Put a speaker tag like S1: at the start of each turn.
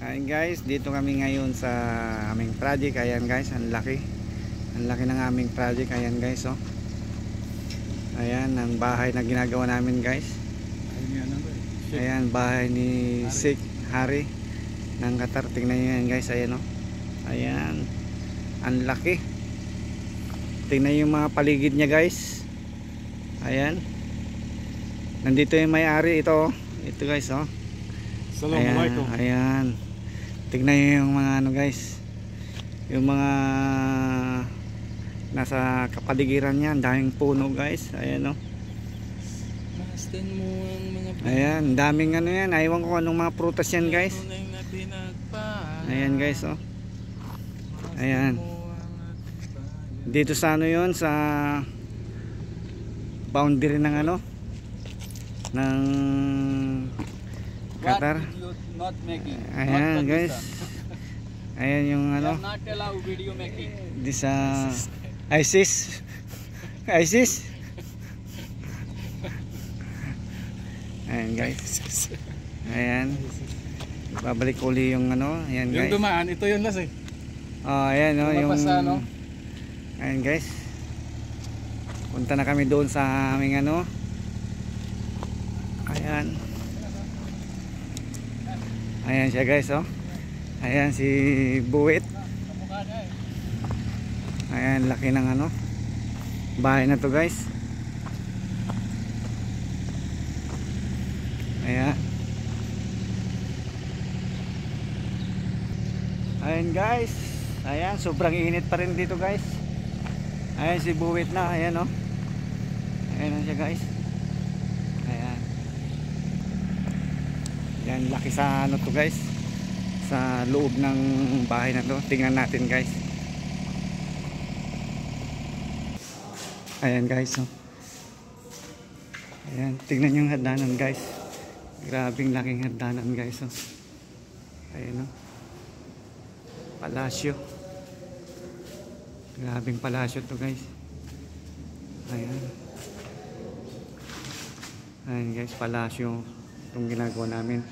S1: Ayan guys, dito kami ngayon sa aming project. Ayan guys, ang laki. Ang laki ng aming project. Ayan guys, oh. Ayan, ang bahay na ginagawa namin guys. Ayan, bahay ni Sheikh Hari ng Qatar. Tingnan nyo yan guys, ayan oh. Ayan, ang laki. Tingnan yung mga paligid niya guys. Ayan. Nandito yung may-ari, ito oh. Ito guys oh.
S2: Assalamualaikum.
S1: Ayan. Tignan nyo yung mga ano guys, yung mga nasa kapaligiran niya. Daming puno guys. Ayan o.
S2: Masdan mo ang mga puno.
S1: Ayan, daming ano yan. Aywan ko anong mga prutas yan guys. Ayan guys o. Ayan. Dito sa ano yun, sa boundary ng ano, ng Qatar.
S2: Not making.
S1: Ayan guys. Ayan yung ano.
S2: Not allow video making.
S1: This ISIS. ISIS. Ayan guys. Ayan. Babalik uli yung ano. Ayan guys.
S2: Yung dumaan, ito yun las eh.
S1: Oh, ayan no, yung
S2: no?
S1: Ayan guys. Punta na kami doon sa aming ano. Ayan. Ayan siya guys oh. Ayan si Buwit. Ayan, laki ng ano, bahay na to guys. Ayan. Ayan guys. Ayan, sobrang init pa rin dito guys. Ayan si Buwit na, ayan oh. Ayan na siya guys. Ayan. Yan, laki sa ano to guys, sa loob ng bahay na to. Tingnan natin guys. Ayan guys oh. Ayan, tingnan yung hagdanan guys. Grabing laking hagdanan guys oh. Ayan oh. Palasyo. Grabing palasyo to guys. Ayan. Ayan guys, palasyo itong ginagawa namin.